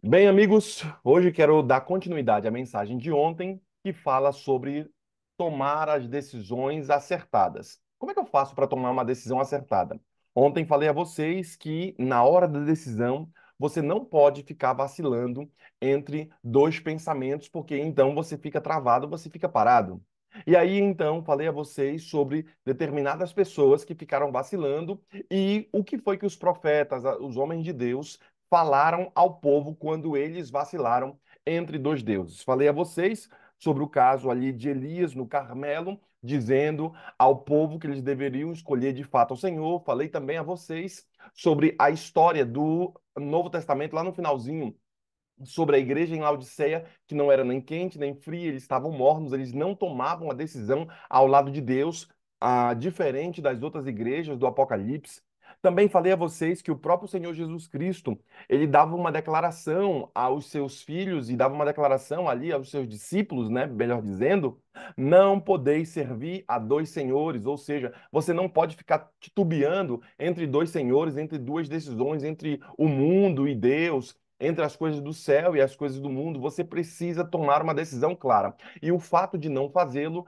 Bem, amigos, hoje quero dar continuidade à mensagem de ontem, que fala sobre tomar as decisões acertadas. Como é que eu faço para tomar uma decisão acertada? Ontem falei a vocês que na hora da decisão você não pode ficar vacilando entre dois pensamentos, porque então você fica travado, você fica parado. E aí então falei a vocês sobre determinadas pessoas que ficaram vacilando e o que foi que os profetas, os homens de Deus, falaram ao povo quando eles vacilaram entre dois deuses. Falei a vocês sobre o caso ali de Elias no Carmelo, dizendo ao povo que eles deveriam escolher de fato o Senhor. Falei também a vocês sobre a história do Novo Testamento, lá no finalzinho, sobre a igreja em Laodiceia, que não era nem quente nem fria, eles estavam mornos, eles não tomavam a decisão ao lado de Deus, diferente das outras igrejas do Apocalipse. Também falei a vocês que o próprio Senhor Jesus Cristo, ele dava uma declaração aos seus filhos e dava uma declaração ali aos seus discípulos, né, melhor dizendo, não podeis servir a dois senhores, ou seja, você não pode ficar titubeando entre dois senhores, entre duas decisões, entre o mundo e Deus, entre as coisas do céu e as coisas do mundo, você precisa tomar uma decisão clara. E o fato de não fazê-lo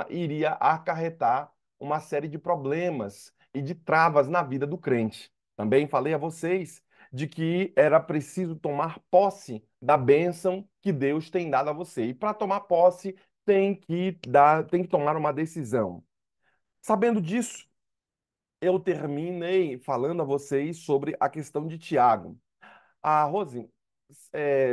iria acarretar uma série de problemas e de travas na vida do crente. Também falei a vocês de que era preciso tomar posse da bênção que Deus tem dado a você. E para tomar posse, tem que tomar uma decisão. Sabendo disso, eu terminei falando a vocês sobre a questão de Tiago. Rose,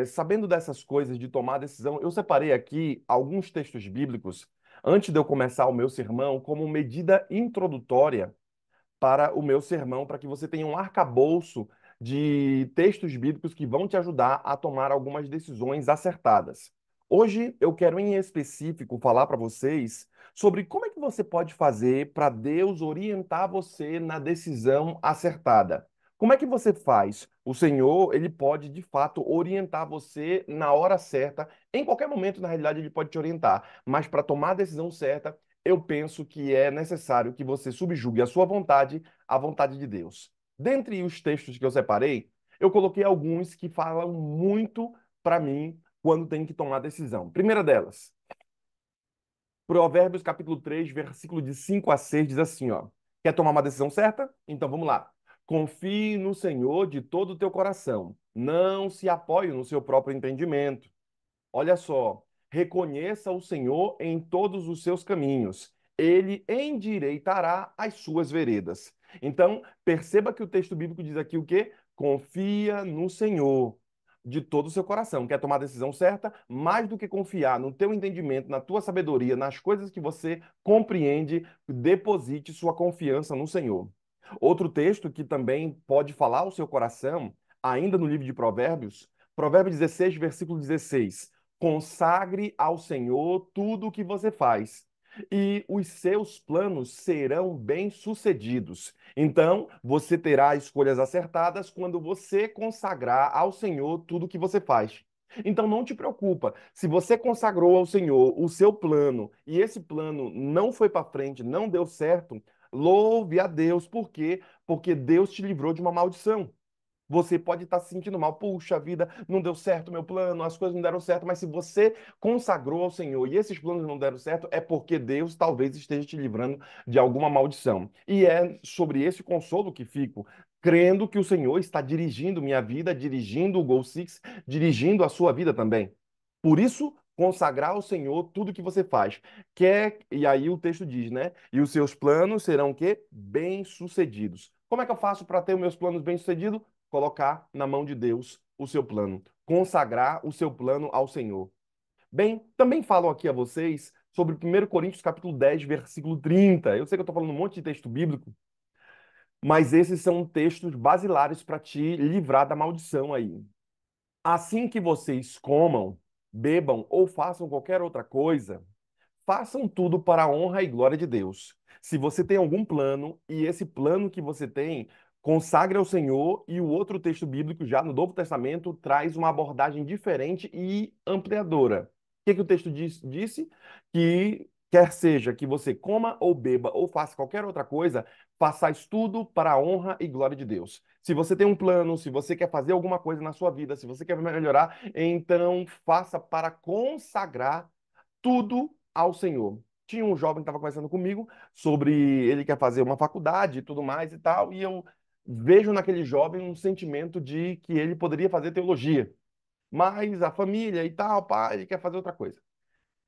sabendo dessas coisas de tomar decisão, eu separei aqui alguns textos bíblicos, antes de eu começar o meu sermão, como medida introdutória para o meu sermão, para que você tenha um arcabouço de textos bíblicos que vão te ajudar a tomar algumas decisões acertadas. Hoje eu quero em específico falar para vocês sobre como é que você pode fazer para Deus orientar você na decisão acertada. Como é que você faz? O Senhor, ele pode de fato orientar você na hora certa. Em qualquer momento, na realidade, ele pode te orientar, mas para tomar a decisão certa, eu penso que é necessário que você subjugue a sua vontade à vontade de Deus. Dentre os textos que eu separei, eu coloquei alguns que falam muito para mim quando tem que tomar decisão. Primeira delas, Provérbios capítulo 3, versículo de 5 a 6 diz assim, ó: Quer tomar uma decisão certa? Então vamos lá. Confie no Senhor de todo o teu coração. Não se apoie no seu próprio entendimento. Olha só, reconheça o Senhor em todos os seus caminhos. Ele endireitará as suas veredas. Então, perceba que o texto bíblico diz aqui o quê? Confia no Senhor de todo o seu coração. Quer tomar a decisão certa? Mais do que confiar no teu entendimento, na tua sabedoria, nas coisas que você compreende, deposite sua confiança no Senhor. Outro texto que também pode falar ao seu coração, ainda no livro de Provérbios, Provérbios 16, versículo 16: Consagre ao Senhor tudo o que você faz, e os seus planos serão bem-sucedidos. Então, você terá escolhas acertadas quando você consagrar ao Senhor tudo o que você faz. Então, não te preocupa. Se você consagrou ao Senhor o seu plano e esse plano não foi para frente, não deu certo, louve a Deus. Por quê? Porque Deus te livrou de uma maldição. Você pode estar se sentindo mal. Puxa vida, não deu certo o meu plano, as coisas não deram certo. Mas se você consagrou ao Senhor e esses planos não deram certo, é porque Deus talvez esteja te livrando de alguma maldição. E é sobre esse consolo que fico, crendo que o Senhor está dirigindo minha vida, dirigindo o Goal Six, dirigindo a sua vida também. Por isso, consagrar ao Senhor tudo que você faz. E aí o texto diz, né? E os seus planos serão o quê? Bem-sucedidos. Como é que eu faço para ter os meus planos bem-sucedidos? Colocar na mão de Deus o seu plano, consagrar o seu plano ao Senhor. Bem, também falo aqui a vocês sobre 1 Coríntios capítulo 10, versículo 30. Eu sei que eu estou falando um monte de texto bíblico, mas esses são textos basilares para te livrar da maldição aí. Assim que vocês comam, bebam ou façam qualquer outra coisa, façam tudo para a honra e glória de Deus. Se você tem algum plano e esse plano que você tem, consagre ao Senhor, e o outro texto bíblico, já no Novo Testamento, traz uma abordagem diferente e ampliadora. O que o texto disse? Que quer seja que você coma ou beba ou faça qualquer outra coisa, façais tudo para a honra e glória de Deus. Se você tem um plano, se você quer fazer alguma coisa na sua vida, se você quer melhorar, então faça para consagrar tudo ao Senhor. Tinha um jovem que estava conversando comigo sobre ele quer fazer uma faculdade e tudo mais e tal, e eu vejo naquele jovem um sentimento de que ele poderia fazer teologia, mas a família e tal, pá, ele quer fazer outra coisa.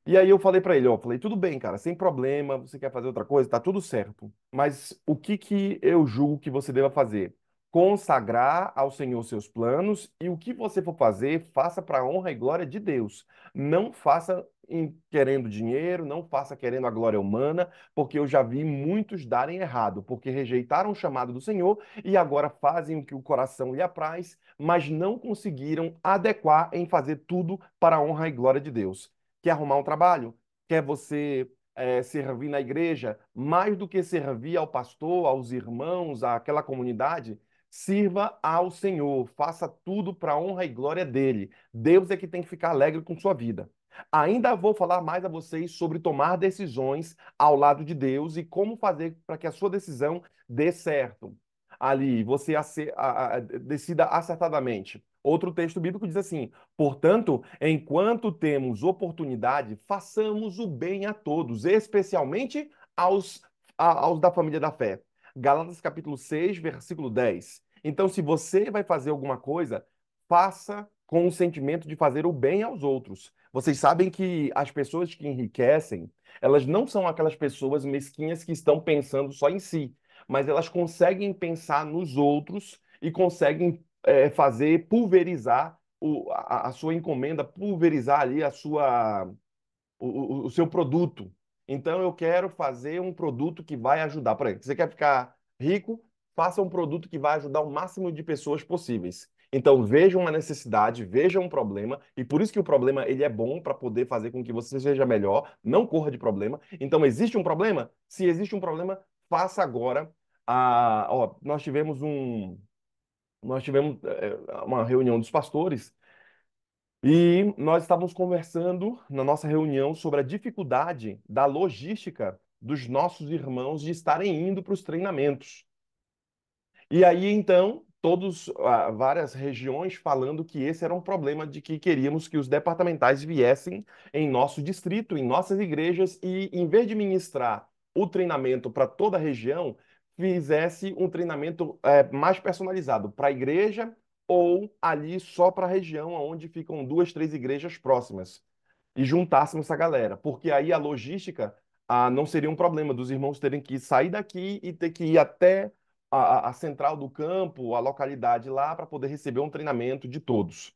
E aí eu falei pra ele, ó, falei, tudo bem, cara, sem problema, você quer fazer outra coisa, tá tudo certo. Mas o que que eu julgo que você deva fazer? Consagrar ao Senhor seus planos e o que você for fazer, faça para a honra e glória de Deus. Não faça querendo dinheiro, não faça querendo a glória humana, porque eu já vi muitos darem errado, porque rejeitaram o chamado do Senhor e agora fazem o que o coração lhe apraz, mas não conseguiram adequar em fazer tudo para a honra e glória de Deus. Quer arrumar um trabalho? Quer você servir na igreja? Mais do que servir ao pastor, aos irmãos, àquela comunidade, sirva ao Senhor. Faça tudo para a honra e glória dele. Deus é que tem que ficar alegre com sua vida. Ainda vou falar mais a vocês sobre tomar decisões ao lado de Deus e como fazer para que a sua decisão dê certo. Ali, você decida acertadamente. Outro texto bíblico diz assim: portanto, enquanto temos oportunidade, façamos o bem a todos, especialmente aos da família da fé. Gálatas capítulo 6, versículo 10. Então, se você vai fazer alguma coisa, faça com o sentimento de fazer o bem aos outros. Vocês sabem que as pessoas que enriquecem, elas não são aquelas pessoas mesquinhas que estão pensando só em si, mas elas conseguem pensar nos outros e conseguem fazer pulverizar a sua encomenda, pulverizar ali o seu produto. Então, eu quero fazer um produto que vai ajudar. Por exemplo, você quer ficar rico? Faça um produto que vai ajudar o máximo de pessoas possíveis. Então, veja uma necessidade, veja um problema, e por isso que o problema ele é bom para poder fazer com que você seja melhor, não corra de problema. Então, existe um problema? Se existe um problema, faça agora. Ó, nós tivemos uma reunião dos pastores e nós estávamos conversando na nossa reunião sobre a dificuldade da logística dos nossos irmãos de estarem indo para os treinamentos. E aí, então, várias regiões falando que esse era um problema de que queríamos que os departamentais viessem em nosso distrito, em nossas igrejas, e em vez de ministrar o treinamento para toda a região, fizesse um treinamento mais personalizado para a igreja ou ali só para a região onde ficam duas, três igrejas próximas e juntássemos essa galera, porque aí a logística não seria um problema dos irmãos terem que sair daqui e ter que ir até a central do campo, a localidade lá, para poder receber um treinamento de todos.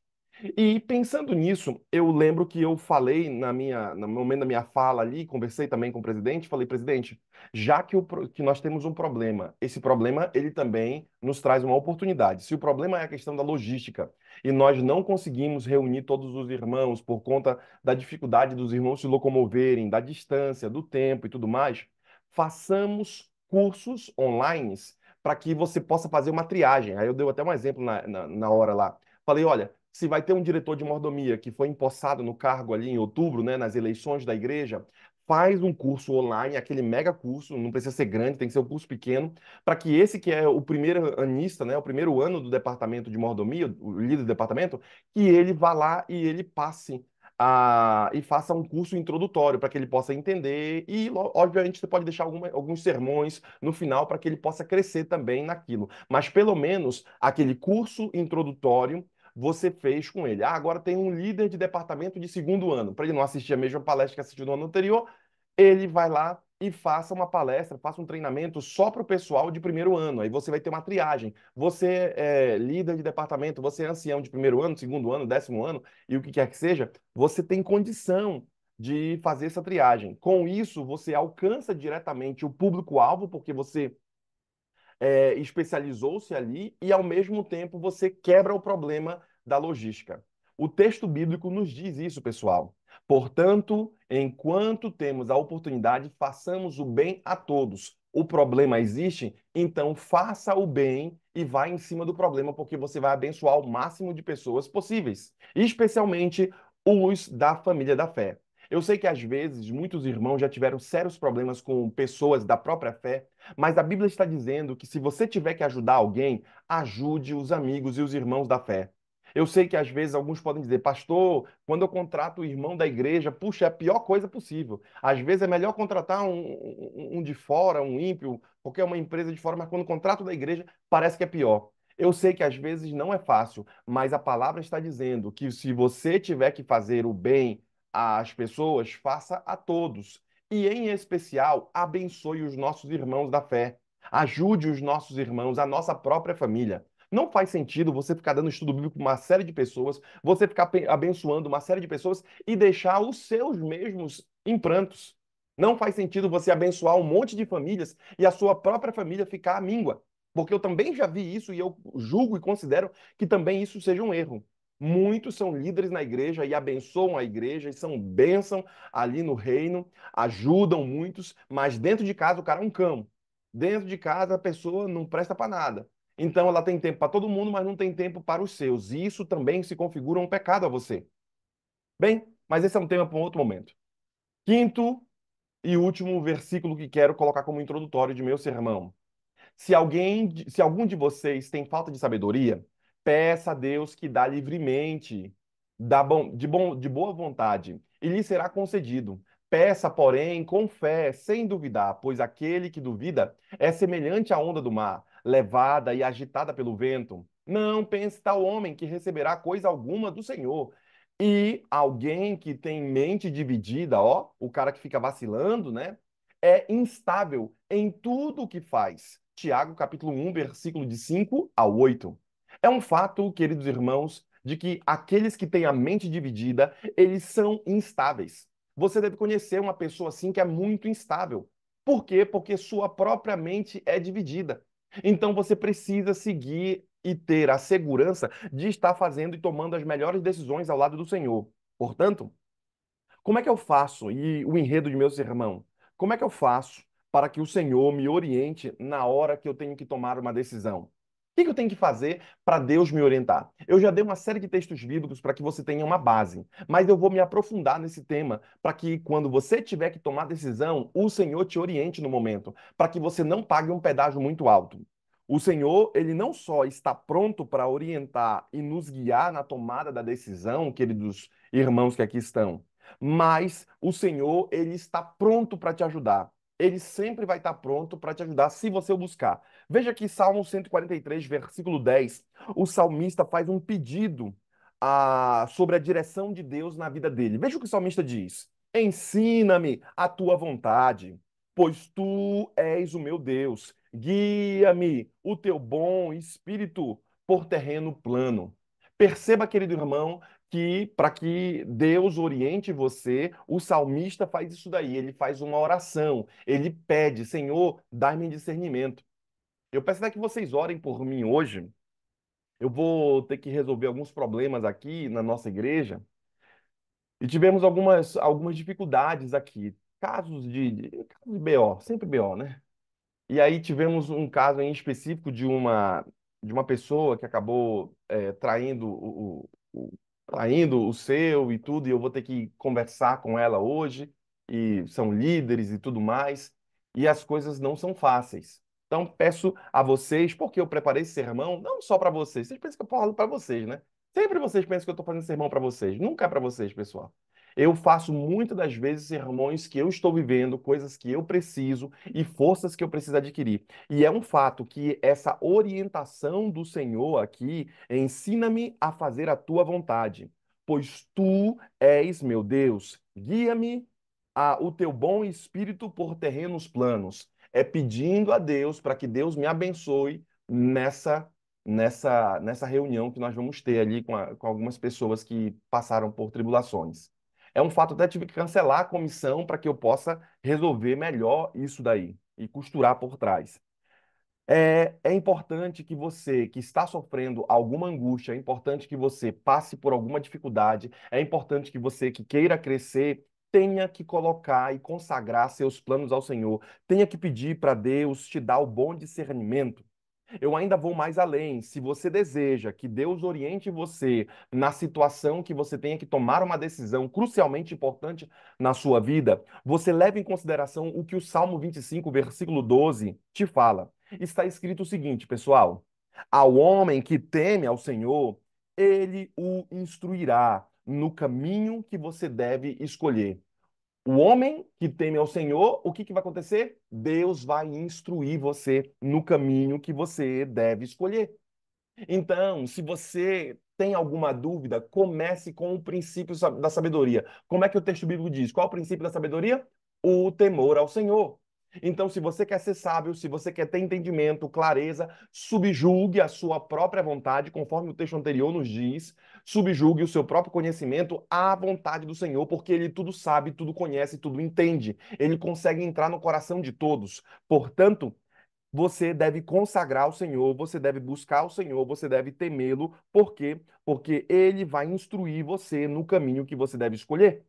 E pensando nisso, eu lembro que eu falei no momento da minha fala ali, conversei também com o presidente, falei, presidente, já que nós temos um problema, esse problema ele também nos traz uma oportunidade. Se o problema é a questão da logística e nós não conseguimos reunir todos os irmãos por conta da dificuldade dos irmãos se locomoverem, da distância, do tempo e tudo mais, façamos cursos online para que você possa fazer uma triagem. Aí eu dei até um exemplo na hora lá. Falei, olha, se vai ter um diretor de mordomia que foi empossado no cargo ali em outubro, né, nas eleições da igreja, faz um curso online, aquele mega curso, não precisa ser grande, tem que ser um curso pequeno, para que esse que é o primeiro anista, né, o primeiro ano do departamento de mordomia, o líder do departamento, que ele vá lá e ele passe e faça um curso introdutório para que ele possa entender e, obviamente, você pode deixar alguns sermões no final para que ele possa crescer também naquilo. Mas, pelo menos, aquele curso introdutório você fez com ele. Agora tem um líder de departamento de segundo ano. Para ele não assistir a mesma palestra que assistiu no ano anterior, ele vai lá e faça uma palestra, faça um treinamento só para o pessoal de primeiro ano. Aí você vai ter uma triagem. Você é líder de departamento, você é ancião de primeiro ano, segundo ano, décimo ano, e o que quer que seja, você tem condição de fazer essa triagem. Com isso, você alcança diretamente o público-alvo, porque você especializou-se ali e, ao mesmo tempo, você quebra o problema da logística. O texto bíblico nos diz isso, pessoal. Portanto, enquanto temos a oportunidade, façamos o bem a todos. O problema existe, então faça o bem e vá em cima do problema, porque você vai abençoar o máximo de pessoas possíveis, especialmente os da família da fé. Eu sei que às vezes muitos irmãos já tiveram sérios problemas com pessoas da própria fé, mas a Bíblia está dizendo que se você tiver que ajudar alguém, ajude os amigos e os irmãos da fé. Eu sei que às vezes alguns podem dizer, pastor, quando eu contrato o irmão da igreja, puxa, é a pior coisa possível. Às vezes é melhor contratar um de fora, um ímpio, porque é uma empresa de fora, mas quando contrato da igreja, parece que é pior. Eu sei que às vezes não é fácil, mas a palavra está dizendo que se você tiver que fazer o bem às pessoas, faça a todos. E, em especial, abençoe os nossos irmãos da fé. Ajude os nossos irmãos, a nossa própria família. Não faz sentido você ficar dando estudo bíblico para uma série de pessoas, você ficar abençoando uma série de pessoas e deixar os seus mesmos em prantos. Não faz sentido você abençoar um monte de famílias e a sua própria família ficar à míngua. Porque eu também já vi isso e eu julgo e considero que também isso seja um erro. Muitos são líderes na igreja e abençoam a igreja e são bênção ali no reino, ajudam muitos, mas dentro de casa o cara é um cão. Dentro de casa a pessoa não presta para nada. Então ela tem tempo para todo mundo, mas não tem tempo para os seus. E isso também se configura um pecado a você. Bem, mas esse é um tema para um outro momento. Quinto e último versículo que quero colocar como introdutório de meu sermão. Se algum de vocês tem falta de sabedoria, peça a Deus que dá livremente, de boa vontade, e lhe será concedido. Peça, porém, com fé, sem duvidar, pois aquele que duvida é semelhante à onda do mar, levada e agitada pelo vento. Não pense tal homem que receberá coisa alguma do Senhor. E alguém que tem mente dividida, ó, o cara que fica vacilando, né? É instável em tudo o que faz. Tiago, capítulo 1, versículo de 5 a 8. É um fato, queridos irmãos, de que aqueles que têm a mente dividida, eles são instáveis. Você deve conhecer uma pessoa assim que é muito instável. Por quê? Porque sua própria mente é dividida. Então você precisa seguir e ter a segurança de estar fazendo e tomando as melhores decisões ao lado do Senhor. Portanto, como é que eu faço? E o enredo de meu sermão. Como é que eu faço para que o Senhor me oriente na hora que eu tenho que tomar uma decisão? O que eu tenho que fazer para Deus me orientar? Eu já dei uma série de textos bíblicos para que você tenha uma base, mas eu vou me aprofundar nesse tema para que quando você tiver que tomar decisão, o Senhor te oriente no momento, para que você não pague um pedágio muito alto. O Senhor, ele não só está pronto para orientar e nos guiar na tomada da decisão, queridos irmãos que aqui estão, mas o Senhor, ele está pronto para te ajudar. Ele sempre vai estar pronto para te ajudar se você o buscar. Veja que Salmo 143, versículo 10, o salmista faz um pedido sobre a direção de Deus na vida dele. Veja o que o salmista diz: ensina-me a tua vontade, pois tu és o meu Deus. Guia-me o teu bom espírito por terreno plano. Perceba, querido irmão, que para que Deus oriente você, o salmista faz isso daí, ele faz uma oração, ele pede, Senhor, dai-me discernimento. Eu peço até que vocês orem por mim hoje. Eu vou ter que resolver alguns problemas aqui na nossa igreja e tivemos algumas dificuldades aqui, casos de BO, sempre BO, né? E aí tivemos um caso em específico de uma pessoa que acabou traindo traindo o seu e tudo, e eu vou ter que conversar com ela hoje, e são líderes e tudo mais, e as coisas não são fáceis. Então peço a vocês, porque eu preparei esse sermão não só para vocês, vocês pensam que eu falo para vocês, né? Sempre vocês pensam que eu estou fazendo sermão para vocês, nunca é para vocês, pessoal. Eu faço muitas das vezes sermões que eu estou vivendo, coisas que eu preciso e forças que eu preciso adquirir. E é um fato que essa orientação do Senhor aqui, ensina-me a fazer a tua vontade, pois tu és meu Deus. Guia-me a o teu bom espírito por terrenos planos. É pedindo a Deus para que Deus me abençoe nessa reunião que nós vamos ter ali com algumas pessoas que passaram por tribulações. É um fato, até tive que cancelar a comissão para que eu possa resolver melhor isso daí e costurar por trás. É importante que você, que está sofrendo alguma angústia, é importante que você passe por alguma dificuldade, é importante que você, que queira crescer, tenha que colocar e consagrar seus planos ao Senhor, tenha que pedir para Deus te dar o bom discernimento. Eu ainda vou mais além. Se você deseja que Deus oriente você na situação que você tenha que tomar uma decisão crucialmente importante na sua vida, você leve em consideração o que o Salmo 25, versículo 12, te fala. Está escrito o seguinte, pessoal: ao homem que teme ao Senhor, ele o instruirá no caminho que você deve escolher. O homem que teme ao Senhor, o que vai acontecer? Deus vai instruir você no caminho que você deve escolher. Então, se você tem alguma dúvida, comece com o princípio da sabedoria. Como é que o texto bíblico diz? Qual é o princípio da sabedoria? O temor ao Senhor. Então, se você quer ser sábio, se você quer ter entendimento, clareza, subjugue a sua própria vontade, conforme o texto anterior nos diz, subjugue o seu próprio conhecimento à vontade do Senhor, porque ele tudo sabe, tudo conhece, tudo entende. Ele consegue entrar no coração de todos. Portanto, você deve consagrar ao Senhor, você deve buscar o Senhor, você deve temê-lo. Por quê? Porque ele vai instruir você no caminho que você deve escolher.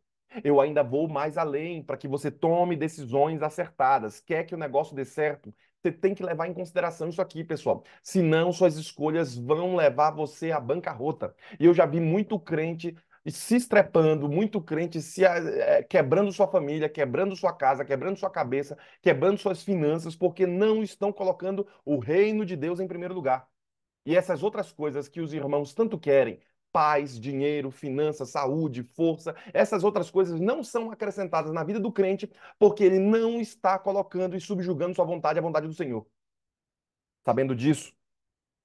Eu ainda vou mais além para que você tome decisões acertadas. Quer que o negócio dê certo? Você tem que levar em consideração isso aqui, pessoal. Senão, suas escolhas vão levar você à bancarrota. E eu já vi muito crente se estrepando, muito crente quebrando sua família, quebrando sua casa, quebrando sua cabeça, quebrando suas finanças, porque não estão colocando o reino de Deus em primeiro lugar. E essas outras coisas que os irmãos tanto querem, paz, dinheiro, finanças, saúde, força, essas outras coisas não são acrescentadas na vida do crente porque ele não está colocando e subjugando sua vontade à vontade do Senhor. Sabendo disso,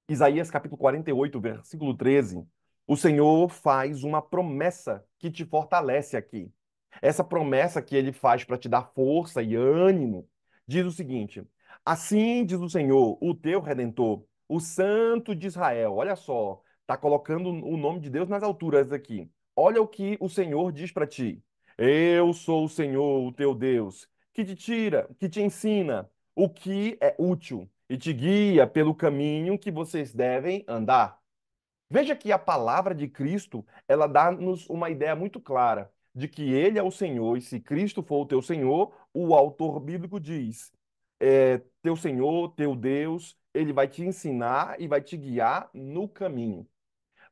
Isaías capítulo 48, versículo 13, o Senhor faz uma promessa que te fortalece aqui. Essa promessa que ele faz para te dar força e ânimo diz o seguinte: assim diz o Senhor, o teu redentor, o Santo de Israel. Olha só, tá colocando o nome de Deus nas alturas aqui. Olha o que o Senhor diz para ti. Eu sou o Senhor, o teu Deus, que te tira, que te ensina o que é útil e te guia pelo caminho que vocês devem andar. Veja que a palavra de Cristo, ela dá-nos uma ideia muito clara de que ele é o Senhor, e se Cristo for o teu Senhor, o autor bíblico diz, teu Senhor, teu Deus, ele vai te ensinar e vai te guiar no caminho.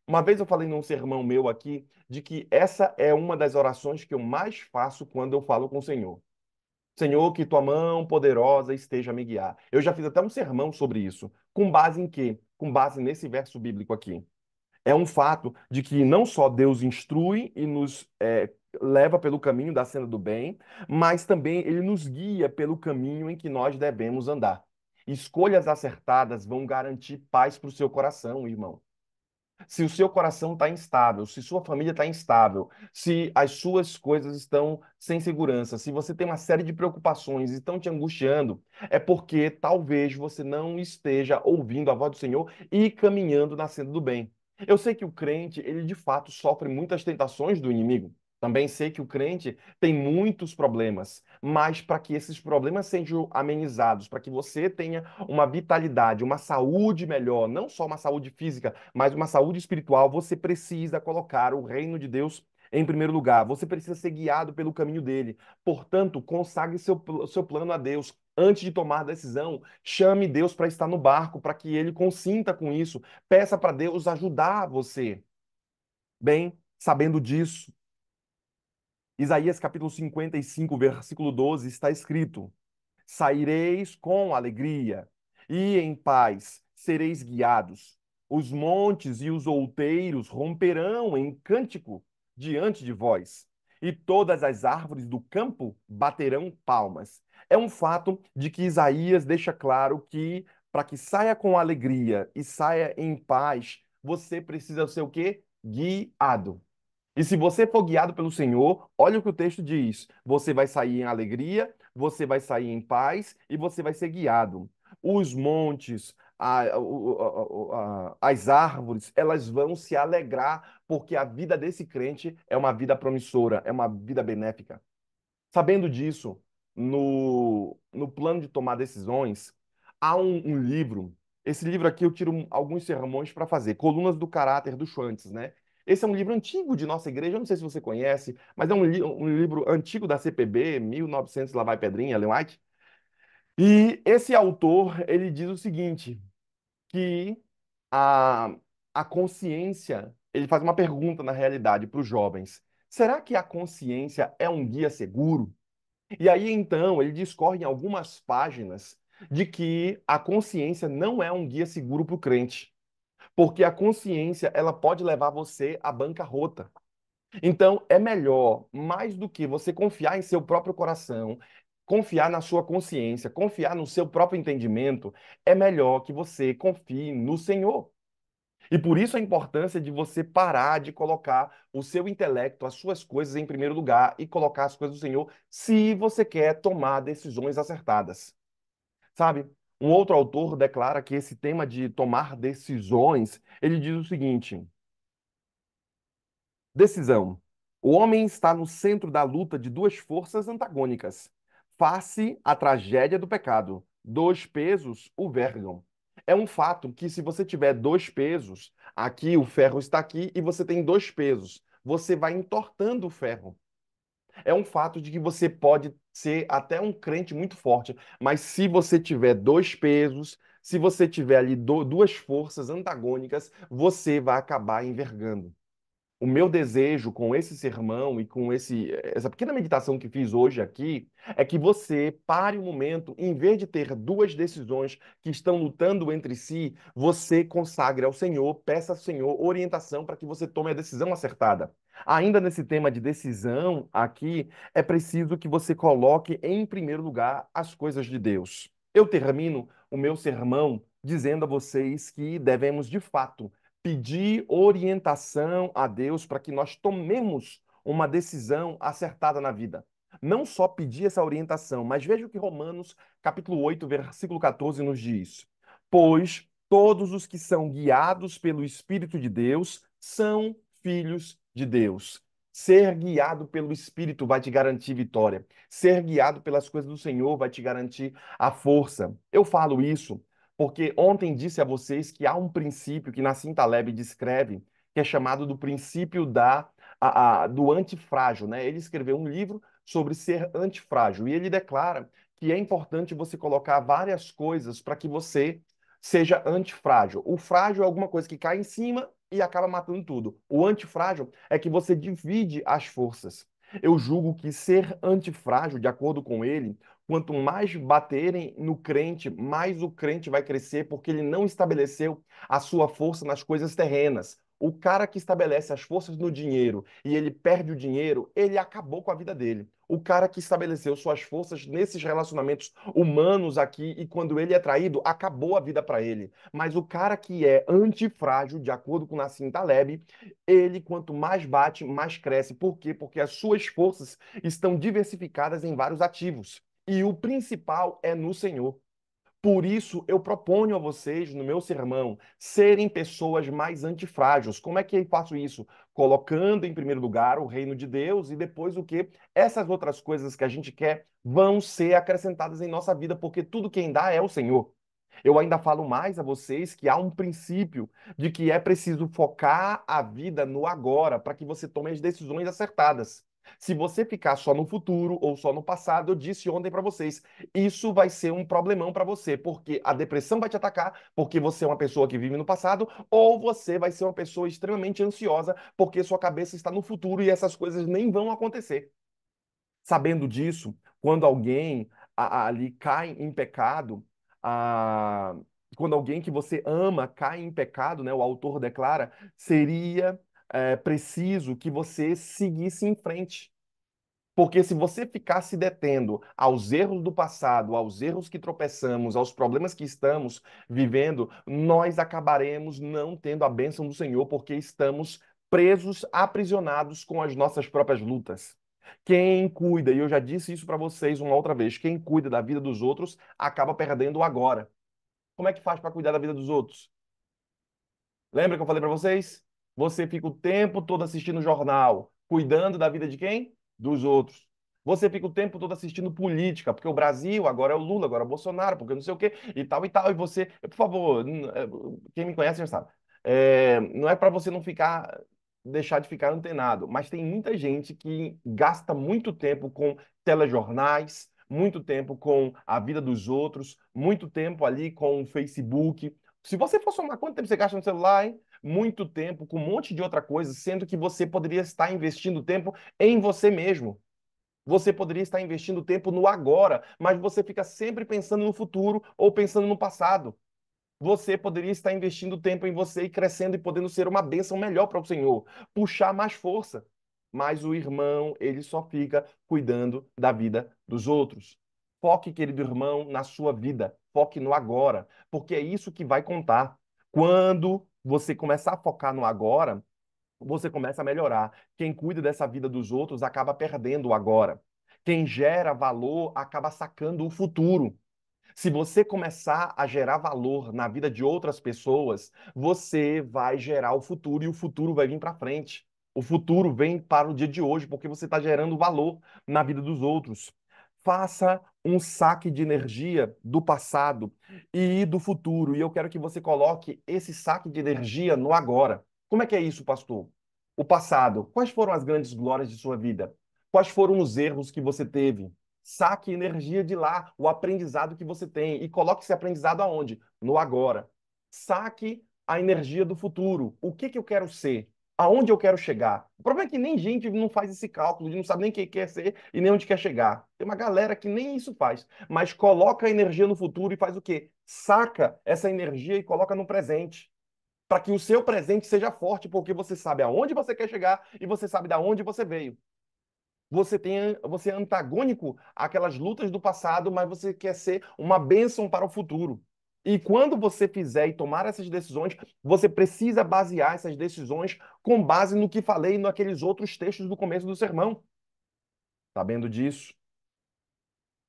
Uma vez eu falei num sermão meu aqui de que essa é uma das orações que eu mais faço quando eu falo com o Senhor. Senhor, que tua mão poderosa esteja a me guiar. Eu já fiz até um sermão sobre isso. Com base em quê? Com base nesse verso bíblico aqui. É um fato de que não só Deus instrui e nos leva pelo caminho da senda do bem, mas também ele nos guia pelo caminho em que nós devemos andar. Escolhas acertadas vão garantir paz para o seu coração, irmão. Se o seu coração está instável, se sua família está instável, se as suas coisas estão sem segurança, se você tem uma série de preocupações e estão te angustiando, é porque talvez você não esteja ouvindo a voz do Senhor e caminhando na senda do bem. Eu sei que o crente, ele de fato sofre muitas tentações do inimigo. Também sei que o crente tem muitos problemas, mas para que esses problemas sejam amenizados, para que você tenha uma vitalidade, uma saúde melhor, não só uma saúde física, mas uma saúde espiritual, você precisa colocar o reino de Deus em primeiro lugar. Você precisa ser guiado pelo caminho dele. Portanto, consagre seu plano a Deus. Antes de tomar a decisão, chame Deus para estar no barco, para que ele consinta com isso. Peça para Deus ajudar você. Bem, sabendo disso, Isaías capítulo 55, versículo 12, está escrito: saireis com alegria, e em paz sereis guiados. Os montes e os outeiros romperão em cântico diante de vós, e todas as árvores do campo baterão palmas. É um fato de que Isaías deixa claro que, para que saia com alegria e saia em paz, você precisa ser o quê? Guiado. E se você for guiado pelo Senhor, olha o que o texto diz: você vai sair em alegria, você vai sair em paz e você vai ser guiado. Os montes, as árvores, elas vão se alegrar, porque a vida desse crente é uma vida promissora, é uma vida benéfica. Sabendo disso, no plano de tomar decisões, há um livro. Esse livro aqui eu tiro alguns sermões para fazer, Colunas do Caráter do Schwantz, né? Esse é um livro antigo de nossa igreja, eu não sei se você conhece, mas é um livro antigo da CPB, 1900, lá vai Pedrinha, Ellen White. E esse autor, ele diz o seguinte: que a, a consciência, ele faz uma pergunta na realidade para os jovens. Será que a consciência é um guia seguro? E aí, então, ele discorre em algumas páginas de que a consciência não é um guia seguro para o crente, porque a consciência ela pode levar você à bancarrota. Então, é melhor, mais do que você confiar em seu próprio coração, confiar na sua consciência, confiar no seu próprio entendimento, é melhor que você confie no Senhor. E por isso a importância de você parar de colocar o seu intelecto, as suas coisas em primeiro lugar e colocar as coisas do Senhor, se você quer tomar decisões acertadas. Sabe? Um outro autor declara que esse tema de tomar decisões, ele diz o seguinte: decisão. O homem está no centro da luta de duas forças antagônicas, face à tragédia do pecado. Dois pesos o vergam. É um fato que, se você tiver dois pesos, aqui o ferro está aqui e você tem dois pesos, você vai entortando o ferro. É um fato de que você pode ser até um crente muito forte, mas se você tiver dois pesos, se você tiver ali duas forças antagônicas, você vai acabar envergando. O meu desejo com esse sermão e com essa pequena meditação que fiz hoje aqui é que você pare um momento, em vez de ter duas decisões que estão lutando entre si, você consagre ao Senhor, peça ao Senhor orientação para que você tome a decisão acertada. Ainda nesse tema de decisão aqui, é preciso que você coloque em primeiro lugar as coisas de Deus. Eu termino o meu sermão dizendo a vocês que devemos, de fato, pedir orientação a Deus para que nós tomemos uma decisão acertada na vida. Não só pedir essa orientação, mas veja o que Romanos, capítulo 8, versículo 14 nos diz. Pois todos os que são guiados pelo Espírito de Deus são filhos de Deus. Ser guiado pelo Espírito vai te garantir vitória. Ser guiado pelas coisas do Senhor vai te garantir a força. Eu falo isso porque ontem disse a vocês que há um princípio que Nassim Taleb descreve, que é chamado do princípio do antifrágil, né? Ele escreveu um livro sobre ser antifrágil e ele declara que é importante você colocar várias coisas para que você seja antifrágil. O frágil é alguma coisa que cai em cima e acaba matando tudo. O antifrágil é que você divide as forças. Eu julgo que ser antifrágil, de acordo com ele, quanto mais baterem no crente, mais o crente vai crescer, porque ele não estabeleceu a sua força nas coisas terrenas. O cara que estabelece as forças no dinheiro e ele perde o dinheiro, ele acabou com a vida dele. O cara que estabeleceu suas forças nesses relacionamentos humanos aqui e quando ele é traído, acabou a vida para ele. Mas o cara que é antifrágil, de acordo com Nassim Taleb, ele quanto mais bate, mais cresce. Por quê? Porque as suas forças estão diversificadas em vários ativos. E o principal é no Senhor. Por isso, eu proponho a vocês, no meu sermão, serem pessoas mais antifrágeis. Como é que eu faço isso? Colocando em primeiro lugar o reino de Deus e depois o que? Essas outras coisas que a gente quer vão ser acrescentadas em nossa vida, porque tudo quem dá é o Senhor. Eu ainda falo mais a vocês que há um princípio de que é preciso focar a vida no agora para que você tome as decisões acertadas. Se você ficar só no futuro ou só no passado, eu disse ontem para vocês, isso vai ser um problemão para você, porque a depressão vai te atacar, porque você é uma pessoa que vive no passado, ou você vai ser uma pessoa extremamente ansiosa, porque sua cabeça está no futuro e essas coisas nem vão acontecer. Sabendo disso, quando alguém ali cai em pecado, a- quando alguém que você ama cai em pecado, né, o autor declara, seria preciso que você seguisse em frente. Porque se você ficar se detendo aos erros do passado, aos erros que tropeçamos, aos problemas que estamos vivendo, nós acabaremos não tendo a bênção do Senhor, porque estamos presos, aprisionados com as nossas próprias lutas. Quem cuida, e eu já disse isso para vocês uma outra vez, quem cuida da vida dos outros acaba perdendo o agora. Como é que faz para cuidar da vida dos outros? Lembra que eu falei para vocês? Você fica o tempo todo assistindo jornal, cuidando da vida de quem? Dos outros. Você fica o tempo todo assistindo política, porque o Brasil agora é o Lula, agora é o Bolsonaro, porque não sei o quê, e tal e tal. E você, por favor, quem me conhece já sabe. Não é para você não ficar, deixar de ficar antenado, mas tem muita gente que gasta muito tempo com telejornais, muito tempo com a vida dos outros, muito tempo ali com o Facebook, Se você for somar quanto tempo você gasta no celular, hein? Muito tempo, com um monte de outra coisa, sendo que você poderia estar investindo tempo em você mesmo. Você poderia estar investindo tempo no agora, mas você fica sempre pensando no futuro ou pensando no passado. Você poderia estar investindo tempo em você e crescendo e podendo ser uma bênção melhor para o Senhor, puxar mais força. Mas o irmão, ele só fica cuidando da vida dos outros. Foque, querido irmão, na sua vida. Foque no agora, porque é isso que vai contar. Quando você começar a focar no agora, você começa a melhorar. Quem cuida dessa vida dos outros acaba perdendo o agora. Quem gera valor acaba sacando o futuro. Se você começar a gerar valor na vida de outras pessoas, você vai gerar o futuro e o futuro vai vir para frente. O futuro vem para o dia de hoje, porque você está gerando valor na vida dos outros. Faça um saque de energia do passado e do futuro. E eu quero que você coloque esse saque de energia no agora. Como é que é isso, pastor? O passado. Quais foram as grandes glórias de sua vida? Quais foram os erros que você teve? Saque energia de lá, o aprendizado que você tem e coloque esse aprendizado aonde? No agora. Saque a energia do futuro. O que que eu quero ser? Aonde eu quero chegar? O problema é que nem gente não faz esse cálculo, não sabe nem o que quer ser e nem onde quer chegar. Tem uma galera que nem isso faz, mas coloca a energia no futuro e faz o quê? Saca essa energia e coloca no presente. Para que o seu presente seja forte, porque você sabe aonde você quer chegar e você sabe de onde você veio. Você é antagônico àquelas lutas do passado, mas você quer ser uma bênção para o futuro. E quando você fizer e tomar essas decisões, você precisa basear essas decisões com base no que falei naqueles outros textos do começo do sermão. Sabendo disso,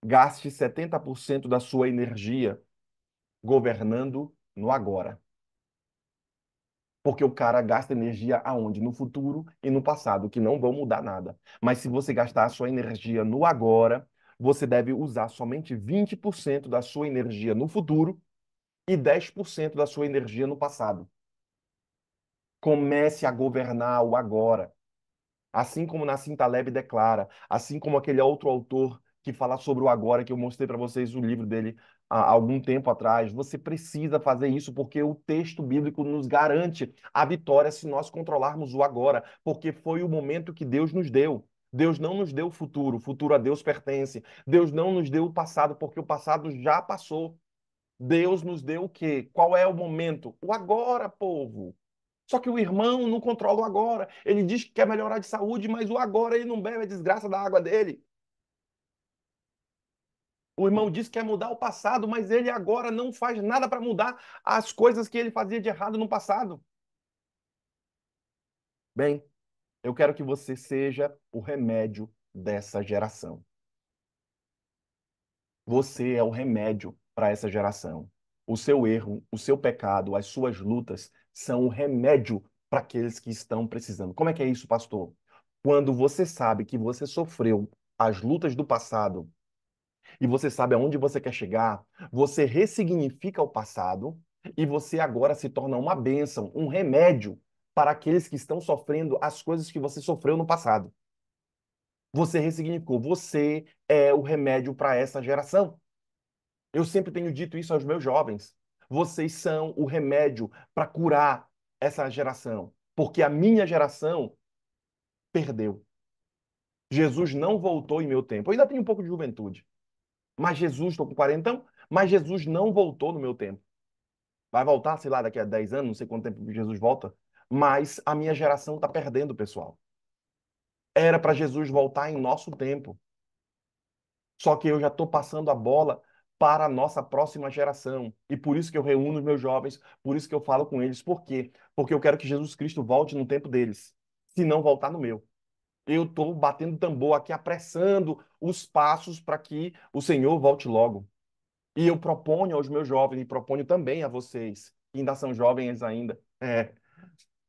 gaste 70% da sua energia governando no agora. Porque o cara gasta energia aonde? No futuro e no passado, que não vão mudar nada. Mas se você gastar a sua energia no agora, você deve usar somente 20% da sua energia no futuro e 10% da sua energia no passado. Comece a governar o agora. Assim como Nassim Taleb declara, assim como aquele outro autor que fala sobre o agora, que eu mostrei para vocês o livro dele há algum tempo atrás, você precisa fazer isso porque o texto bíblico nos garante a vitória se nós controlarmos o agora, porque foi o momento que Deus nos deu. Deus não nos deu o futuro a Deus pertence. Deus não nos deu o passado, porque o passado já passou. Deus nos deu o quê? Qual é o momento? O agora, povo. Só que o irmão não controla o agora. Ele diz que quer melhorar de saúde, mas o agora ele não bebe a desgraça da água dele. O irmão diz que quer mudar o passado, mas ele agora não faz nada para mudar as coisas que ele fazia de errado no passado. Bem, eu quero que você seja o remédio dessa geração. Você é o remédio para essa geração. O seu erro, o seu pecado, as suas lutas são o remédio para aqueles que estão precisando. Como é que é isso, pastor? Quando você sabe que você sofreu as lutas do passado e você sabe aonde você quer chegar, você ressignifica o passado e você agora se torna uma bênção, um remédio para aqueles que estão sofrendo as coisas que você sofreu no passado. Você ressignificou, você é o remédio para essa geração. Eu sempre tenho dito isso aos meus jovens. Vocês são o remédio para curar essa geração, porque a minha geração perdeu. Jesus não voltou em meu tempo. Eu ainda tenho um pouco de juventude, mas Jesus, estou com 40, mas Jesus não voltou no meu tempo. Vai voltar, sei lá, daqui a 10 anos, não sei quanto tempo Jesus volta, mas a minha geração está perdendo, pessoal. Era para Jesus voltar em nosso tempo. Só que eu já estou passando a bola para a nossa próxima geração. E por isso que eu reúno os meus jovens, por isso que eu falo com eles. Por quê? Porque eu quero que Jesus Cristo volte no tempo deles, se não voltar no meu. Eu estou batendo tambor aqui, apressando os passos para que o Senhor volte logo. E eu proponho aos meus jovens, e proponho também a vocês, que ainda são jovens ainda,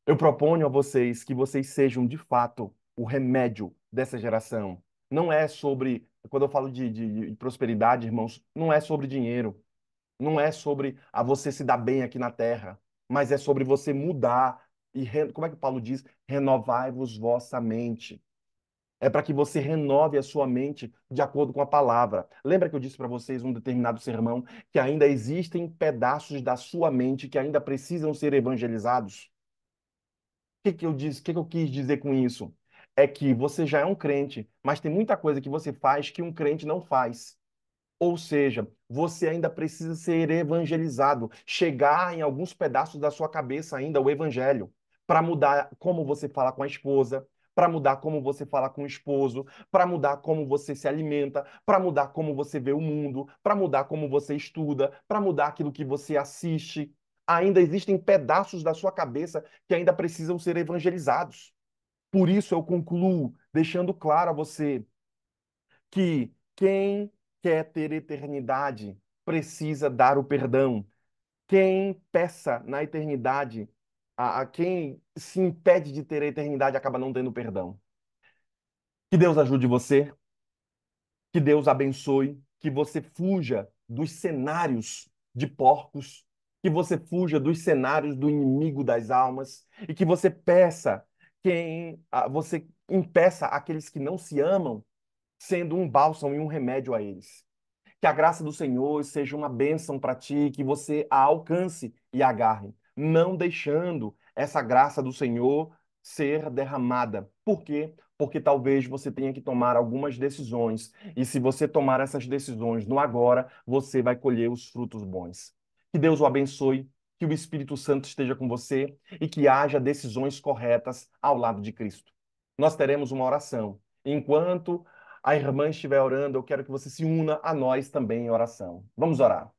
eu proponho a vocês que vocês sejam, de fato, o remédio dessa geração. Não é sobre, quando eu falo de prosperidade, irmãos, não é sobre dinheiro, não é sobre a você se dar bem aqui na terra, mas é sobre você mudar e, como é que Paulo diz? Renovai-vos vossa mente. É para que você renove a sua mente de acordo com a palavra. Lembra que eu disse para vocês num determinado sermão que ainda existem pedaços da sua mente que ainda precisam ser evangelizados? O que que eu disse? O que que eu quis dizer com isso? É que você já é um crente, mas tem muita coisa que você faz que um crente não faz. Ou seja, você ainda precisa ser evangelizado, chegar em alguns pedaços da sua cabeça ainda o evangelho, para mudar como você fala com a esposa, para mudar como você fala com o esposo, para mudar como você se alimenta, para mudar como você vê o mundo, para mudar como você estuda, para mudar aquilo que você assiste. Ainda existem pedaços da sua cabeça que ainda precisam ser evangelizados. Por isso eu concluo deixando claro a você que quem quer ter eternidade precisa dar o perdão. Quem peça na eternidade, a quem se impede de ter a eternidade acaba não tendo perdão. Que Deus ajude você, que Deus abençoe, que você fuja dos cenários de porcos, que você fuja dos cenários do inimigo das almas e que você peça você impeça aqueles que não se amam sendo um bálsamo e um remédio a eles. Que a graça do Senhor seja uma bênção para ti, que você a alcance e agarre, não deixando essa graça do Senhor ser derramada. Por quê? Porque talvez você tenha que tomar algumas decisões, e se você tomar essas decisões no agora, você vai colher os frutos bons. Que Deus o abençoe, que o Espírito Santo esteja com você e que haja decisões corretas ao lado de Cristo. Nós teremos uma oração. Enquanto a irmã estiver orando, eu quero que você se una a nós também em oração. Vamos orar.